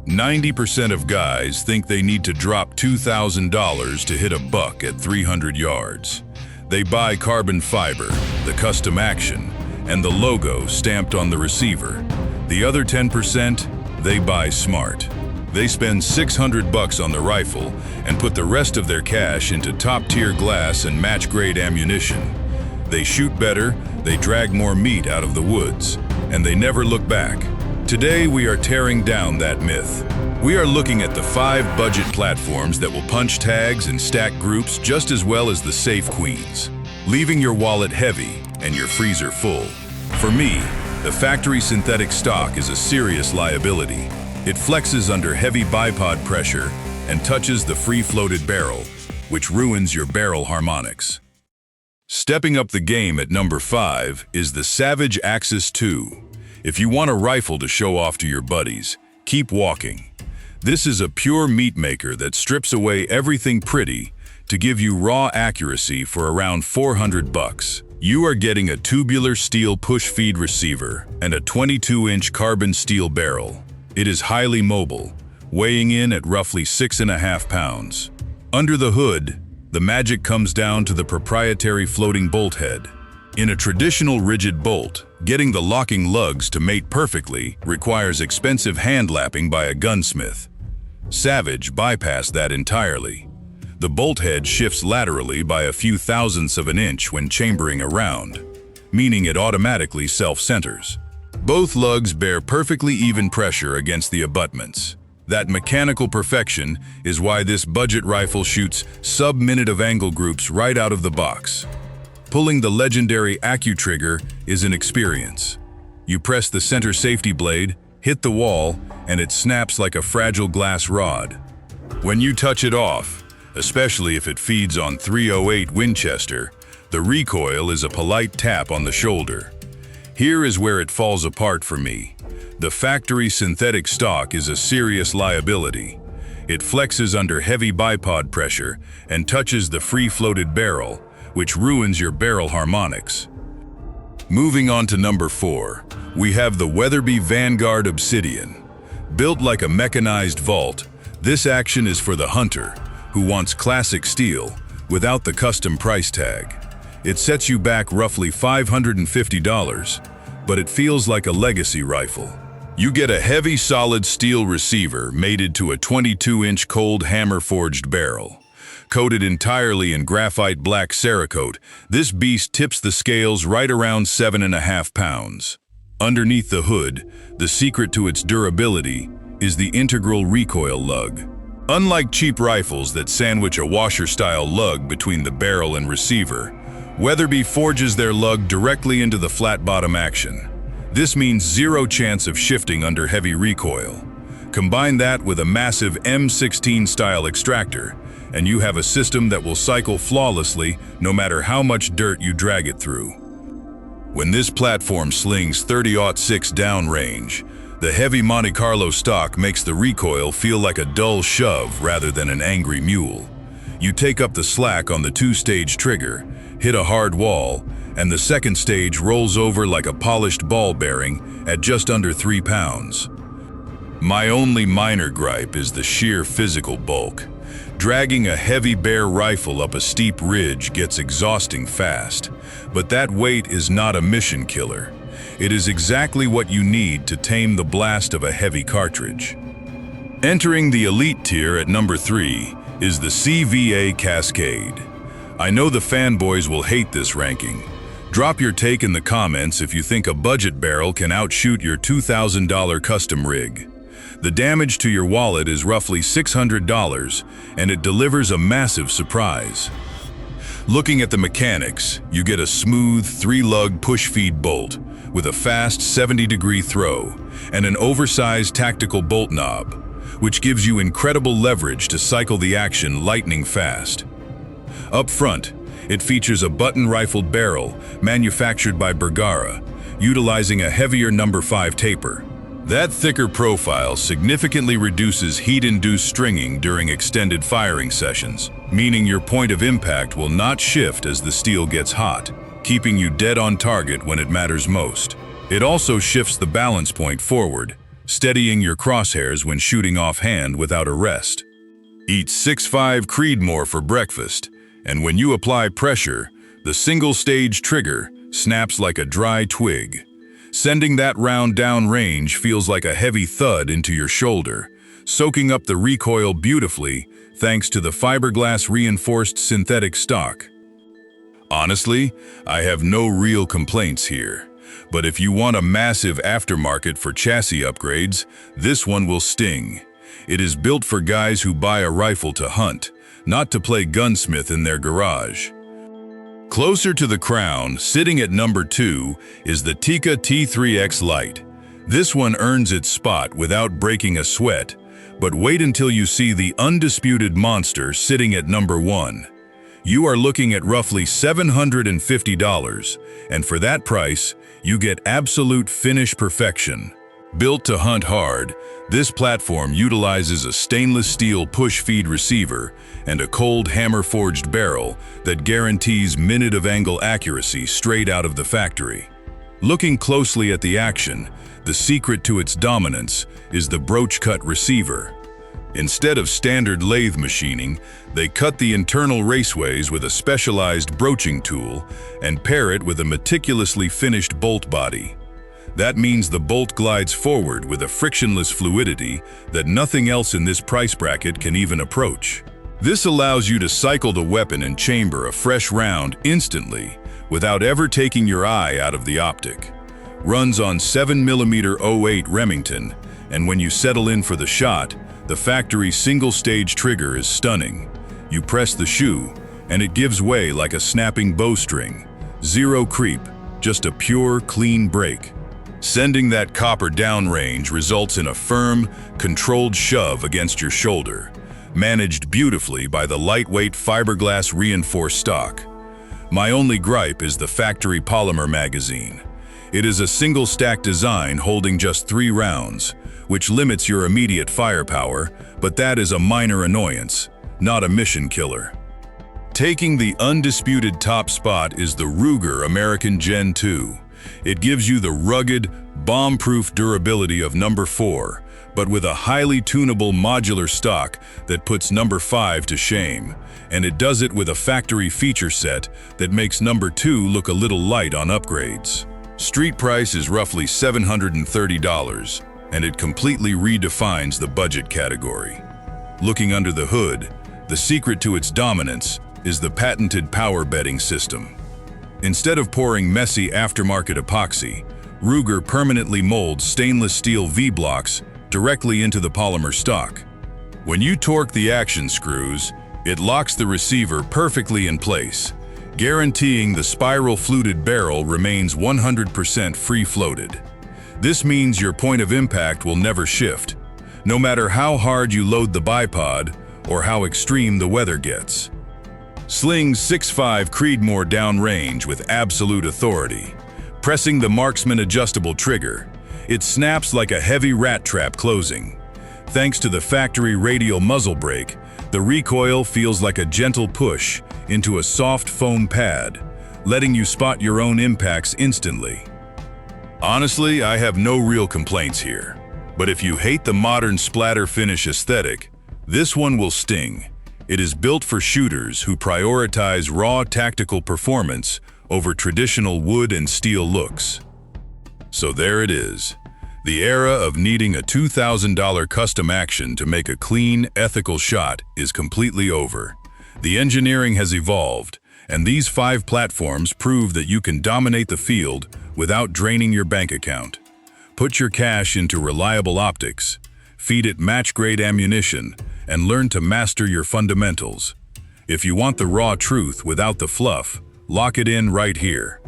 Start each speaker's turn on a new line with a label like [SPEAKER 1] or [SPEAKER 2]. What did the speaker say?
[SPEAKER 1] 90% of guys think they need to drop $2,000 to hit a buck at 300 yards. They buy carbon fiber, the custom action, and the logo stamped on the receiver. The other 10%, they buy smart. They spend $600 on the rifle and put the rest of their cash into top-tier glass and match-grade ammunition. They shoot better, they drag more meat out of the woods, and they never look back. Today, we are tearing down that myth. We are looking at the 5 budget platforms that will punch tags and stack groups just as well as the safe queens, leaving your wallet heavy and your freezer full. For me, the factory synthetic stock is a serious liability. It flexes under heavy bipod pressure and touches the free-floated barrel, which ruins your barrel harmonics. Stepping up the game at number 5 is the Savage Axis II. If you want a rifle to show off to your buddies, keep walking. This is a pure meat maker that strips away everything pretty to give you raw accuracy for around $400. You are getting a tubular steel push-feed receiver and a 22-inch carbon steel barrel. It is highly mobile, weighing in at roughly 6.5 pounds. Under the hood, the magic comes down to the proprietary floating bolt head. In a traditional rigid bolt, getting the locking lugs to mate perfectly requires expensive hand lapping by a gunsmith. Savage bypassed that entirely. The bolt head shifts laterally by a few thousandths of an inch when chambering around, meaning it automatically self-centers. Both lugs bear perfectly even pressure against the abutments. That mechanical perfection is why this budget rifle shoots sub-minute of angle groups right out of the box. Pulling the legendary AccuTrigger is an experience. You press the center safety blade, hit the wall, and it snaps like a fragile glass rod. When you touch it off, especially if it feeds on .308 Winchester, the recoil is a polite tap on the shoulder. Here is where it falls apart for me. The factory synthetic stock is a serious liability. It flexes under heavy bipod pressure and touches the free-floated barrel, which ruins your barrel harmonics. Moving on to number 4, we have the Weatherby Vanguard Obsidian. Built like a mechanized vault, this action is for the hunter who wants classic steel without the custom price tag. It sets you back roughly $550, but it feels like a legacy rifle. You get a heavy solid steel receiver mated to a 22-inch cold hammer-forged barrel. Coated entirely in graphite black Cerakote, this beast tips the scales right around 7.5 pounds. Underneath the hood, the secret to its durability is the integral recoil lug. Unlike cheap rifles that sandwich a washer-style lug between the barrel and receiver, Weatherby forges their lug directly into the flat-bottom action. This means zero chance of shifting under heavy recoil. Combine that with a massive M16-style extractor, and you have a system that will cycle flawlessly no matter how much dirt you drag it through. When this platform slings 30-06 downrange, the heavy Monte Carlo stock makes the recoil feel like a dull shove rather than an angry mule. You take up the slack on the 2-stage trigger, hit a hard wall, and the second stage rolls over like a polished ball bearing at just under 3 pounds. My only minor gripe is the sheer physical bulk. Dragging a heavy bare rifle up a steep ridge gets exhausting fast, but that weight is not a mission killer. It is exactly what you need to tame the blast of a heavy cartridge. Entering the elite tier at number 3 is the CVA Cascade. I know the fanboys will hate this ranking. Drop your take in the comments if you think a budget barrel can outshoot your $2,000 custom rig. The damage to your wallet is roughly $600, and it delivers a massive surprise. Looking at the mechanics, you get a smooth 3-lug push-feed bolt with a fast 70-degree throw and an oversized tactical bolt knob, which gives you incredible leverage to cycle the action lightning fast. Up front, it features a button-rifled barrel manufactured by Bergara, utilizing a heavier number 5 taper. That thicker profile significantly reduces heat-induced stringing during extended firing sessions, meaning your point of impact will not shift as the steel gets hot, keeping you dead on target when it matters most. It also shifts the balance point forward, steadying your crosshairs when shooting offhand without a rest. Eat 6.5 Creedmoor for breakfast, and when you apply pressure, the single-stage trigger snaps like a dry twig. Sending that round downrange feels like a heavy thud into your shoulder, soaking up the recoil beautifully thanks to the fiberglass-reinforced synthetic stock. Honestly, I have no real complaints here. But if you want a massive aftermarket for chassis upgrades, this one will sting. It is built for guys who buy a rifle to hunt, not to play gunsmith in their garage. Closer to the crown, sitting at number 2, is the Tikka T3X Lite. This one earns its spot without breaking a sweat, but wait until you see the undisputed monster sitting at number 1. You are looking at roughly $750, and for that price, you get absolute finish perfection. Built to hunt hard, this platform utilizes a stainless steel push-feed receiver and a cold hammer-forged barrel that guarantees minute-of-angle accuracy straight out of the factory. Looking closely at the action, the secret to its dominance is the broach-cut receiver. Instead of standard lathe machining, they cut the internal raceways with a specialized broaching tool and pair it with a meticulously finished bolt body. That means the bolt glides forward with a frictionless fluidity that nothing else in this price bracket can even approach. This allows you to cycle the weapon and chamber a fresh round instantly without ever taking your eye out of the optic. Runs on 7mm 08 Remington, and when you settle in for the shot, the factory single-stage trigger is stunning. You press the shoe, and it gives way like a snapping bowstring. Zero creep, just a pure, clean break. Sending that copper downrange results in a firm, controlled shove against your shoulder, managed beautifully by the lightweight fiberglass reinforced stock. My only gripe is the factory polymer magazine. It is a single-stack design holding just 3 rounds, which limits your immediate firepower, but that is a minor annoyance, not a mission killer. Taking the undisputed top spot is the Ruger American Gen 2. It gives you the rugged, bomb-proof durability of number 4, but with a highly tunable modular stock that puts number 5 to shame, and it does it with a factory feature set that makes number 2 look a little light on upgrades. Street price is roughly $730, and it completely redefines the budget category. Looking under the hood, the secret to its dominance is the patented power bedding system. Instead of pouring messy aftermarket epoxy, Ruger permanently molds stainless steel V-blocks directly into the polymer stock. When you torque the action screws, it locks the receiver perfectly in place, guaranteeing the spiral-fluted barrel remains 100% free-floated. This means your point of impact will never shift, no matter how hard you load the bipod or how extreme the weather gets. Sling 6.5 Creedmoor downrange with absolute authority. Pressing the marksman adjustable trigger, it snaps like a heavy rat trap closing. Thanks to the factory radial muzzle brake, the recoil feels like a gentle push into a soft foam pad, letting you spot your own impacts instantly. Honestly, I have no real complaints here, but if you hate the modern splatter finish aesthetic, this one will sting. It is built for shooters who prioritize raw tactical performance over traditional wood and steel looks. So there it is. The era of needing a $2,000 custom action to make a clean, ethical shot is completely over. The engineering has evolved, and these 5 platforms prove that you can dominate the field without draining your bank account. Put your cash into reliable optics, feed it match-grade ammunition, and learn to master your fundamentals. If you want the raw truth without the fluff, lock it in right here.